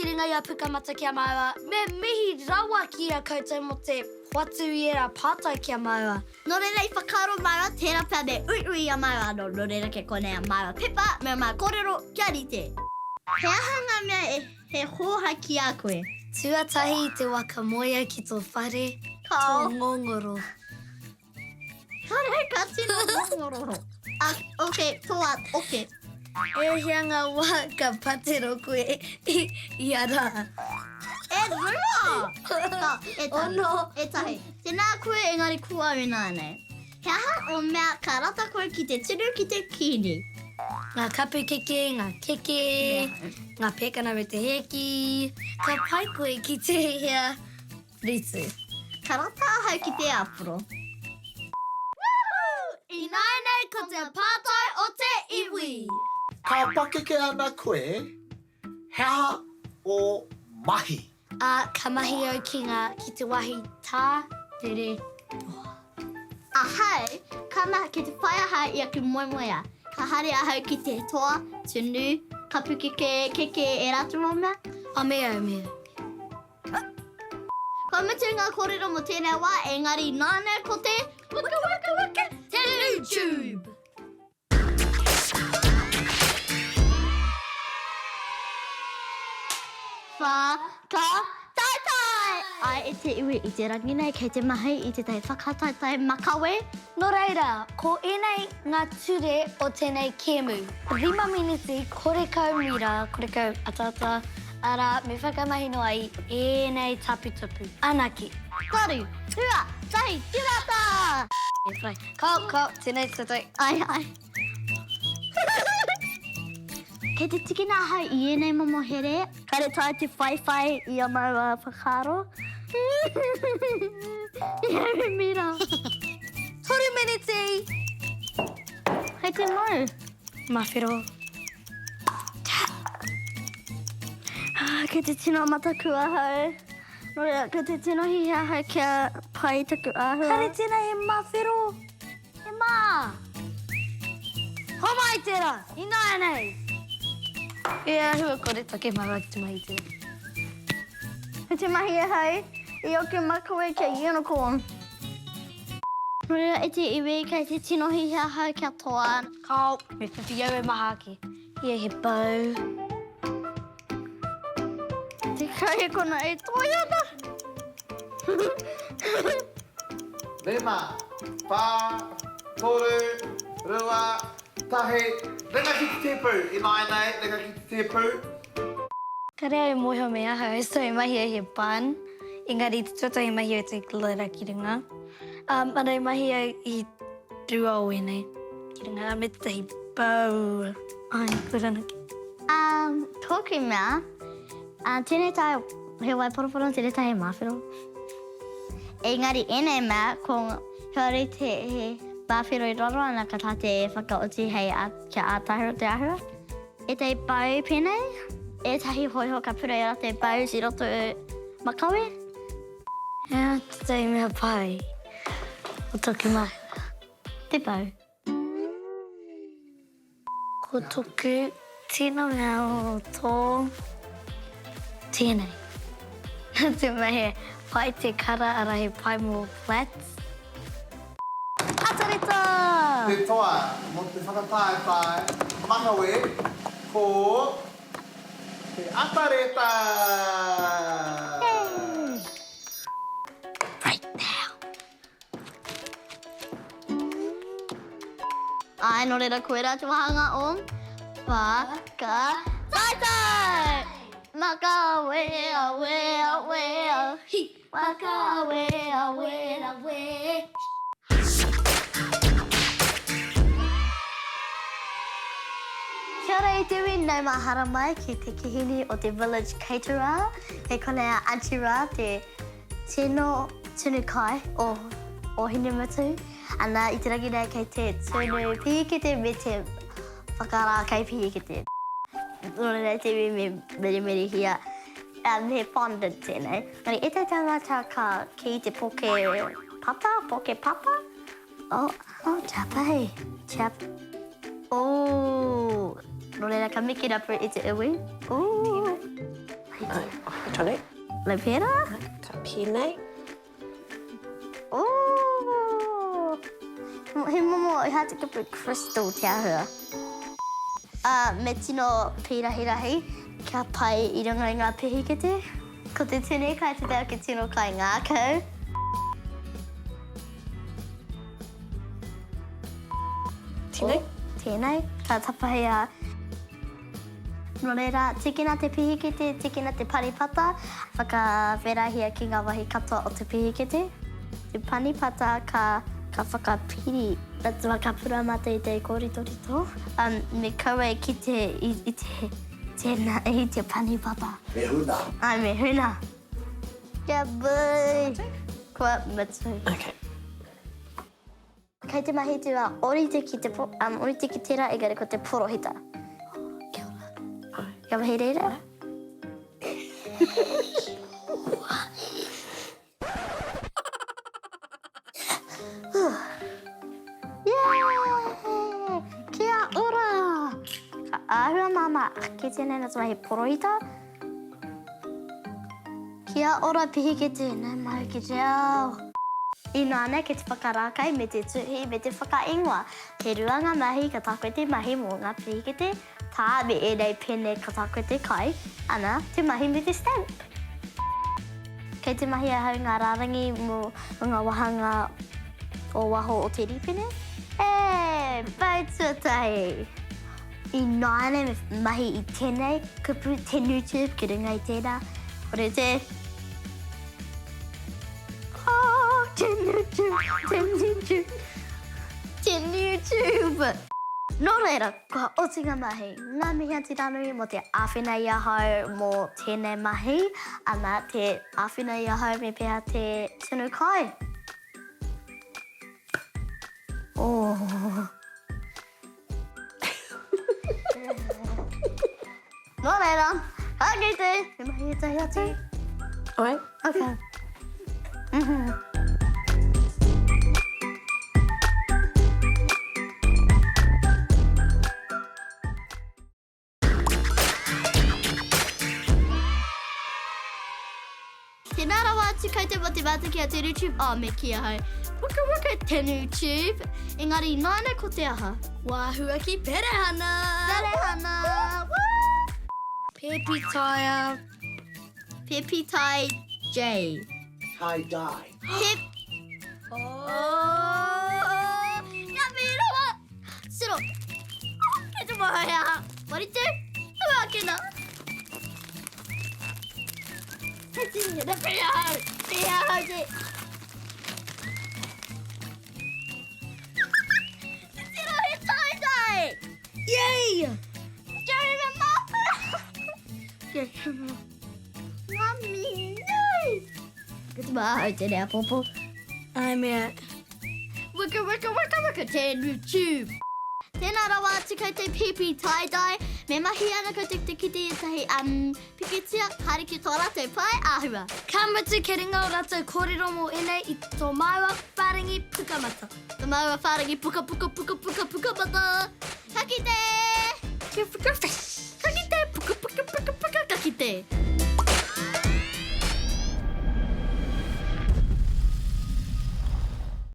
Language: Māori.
kiringa ia pukamata kia maua. Me mihi rawa kia koutou mo te watu i era pātai kia maua. No reira I whakaaro maua, tērā pia me ui a maua anō. No reira ke konei a maua pepa, me mā kōrero kia rite. He ahanga mea he hōha ki a koe. Tuatahi I te waka moia ki tō whare, tō ngongoro. Hare ka tino ngongoro. Okay, toa, okay. E hianga wā ka pate roku I ara. E rua! Oh no! E tahi. Tēnā koe engari kua wina nei. He aha o mea ka rata koe ki te tunu ki te kini. Ngā kapu keke, ngā keke, ngā pekana me te heki. Ka pai koe ki te hea ritu. Ka rata ahau ki te apuro. Ināi nei ko te pātai o te iwi. Ka pakeke ana koe, hea o mahi. Ka mahi au ki te wahi tā, tere. Ahau, ka maha ki te whai ahau I aku moemoea. Ka hare ahau ki te toa, tunu, kapu keke e ratu o mea. Mea. Ko mutu ngā kōrero mo tēnei wā, engari nāne ko te waka YouTube. Whakataitai! Ai e te iwi I te rangi nei kei te mahi I te tai whakataitai makawe. No reira, ko enei ngā ture o tēnei kēmu. 5 miniti, korekau mira, korekau atata, ara me whakamahi no ai enei tapu. Anaki. Taru, hua, tahi, tirata! E whai. Ko, tēnei tatai. Ai. Kei te tikina ahau I enei momo here, kare tai te whaiwhai I a maua whakaro. Ia mira. 3 miniti. Hei te mau. Mawhiro. Kei te tino mataku ahau. No rea, kei te tino hihi ahau kia pai taku ahua. Kare tēnā e mawhiro. E mā. Homai tērā, ināi nei. E ahua kore take mawa ki te mahi tērā. Hei te mahi ahau. I oku makawe kia unicorn. No rea, e te iwi kei te tino hihi ahau kia toa. Kau, me whiwhi au e maha ake. Ia he bau. Te kai kona e toiana. Lema, pā, toru, rua, tahi, renga ki te tepu. Ināi nei, renga ki te tepu. Ka rea e moho me ahau, so e mahi au he pan. Engari te toto e mahi au te lara ki runga. Mana e mahi au I rua o enei. Ki runga, me te tahi bau. Ai, kuranaki. Tōku mea, tēnei tai, he waiporoporo, tēnei tai he mawhiro. Engari, enei mea, ko hori te he mawhiro I roro, ana ka tate e whakaoti hei kia ātahiro te ahua. E te bau penei, e tahi hoiho ka pura I te bau si roto makawe. Ea, te tai mea pai. O toki mai. Te bau. Ko toku, tēnā mea o tō tēnei. Te mahi pai te kara ara he pai mo flats. Atareta! Te toa, mo te whakataetai, makawe, ko te atareta. Right now. Ai, no reira koe rā te wahanga o Whakataitai! Makawe, awe, hi! Wakawe, awe. Kia ora I te iwi, nau mahara mai ki te kihini o te Village Caterer. He konei a Auntie Rā, te tino tunu kai o Hinemutu. Ana I te rangi nei kei te tunu pihikete me te whakarā kei pihikete. Nō nei te iwi me meri hia. He fondant tēnei. Nō I te tangata ka ki te poke papa. Oh, chapai. Oh. No reira ka miki rapu I te iwi. Tonic. Le pera. Peanut. Oh. He momo I had to get a crystal tia her. Me tino pera hirahi. Ka pai I runga ngā pihikete. Ko te tine kai te teo ke tino kai ngā kau. Tēnei. Tēnei. Ka tapahia. No reira, tikina te pihikete, tikina te paripata. Whakawherahia ki ngā wahi katoa o te pihikete. Te panipata ka whakapiri. That's whakapura mata I te kōrito-rito. Me kaua ki tēnā I te panipata. Me huna. Ai, me huna. Kia bui. Kua matu. Okay. Kei te mahi te wā, orite ki tērā egare ko te porohita. Kia ora. Kia mahi reira? Yay! Kia ora! Ka āhua mama, ki tēnei nā tuahi porohita. Kia ora pihike tēnei mai ki te ao. I nāne ke te whakarākai me te tuhi me te whakaingoa. He ruanga mahi ka tākoe te mahi mō ngā pihikete. Tā me e nei pene ka tākoe te kai. Ana, te mahi me te stamp. Kei te mahi a hau ngā rārangi mō ngā wahanga o waho o te ripene. E, pai tuatahi. I nāne me mahi I tēnei kupu te YouTube ki runga I tēnā. Kore te... YouTube. Nō reira, kua otinga mahi. Ngā mihi ati ranui mo te āwhina I ahau mō tēnei mahi. Ana te āwhina I ahau me pēha te tunu kai. Oh. Nō reira, hake te. Me mahi e tahi atu. Oi. Okay. Tēnā rawa atu koutou mo te mata ki a te YouTube. Oh, me kia hau. Waka te YouTube. Engari, nāna ko te aha. Wāhua ki Perehana. Perehana. Pepi Taia. Pepi Tai J. Tie-dye. Pep. Oh. Ia me rawa. Siro. Ke te mahai aha. Warite. Tawa kena. Hei, na pēhā hau. Pēhā hau te. Te tiro he tie-dye. Yay! Jerry me mapa. Mami, no. Ke te maha hau te rea popo. I'm it. Waka, te YouTube. Tēnā rawa atu kei te Pepi tie-dye. Me mahi ana ko te kite I tahi pikitia hari ki tō rātou pai āhua. Ka mutu ke ringa o rātou kōrero mō ēnei I tō maiwa whārangi pukamata. Tō maua whārangi puka mata. Ka kite! Ka kite, puka, Ka kite!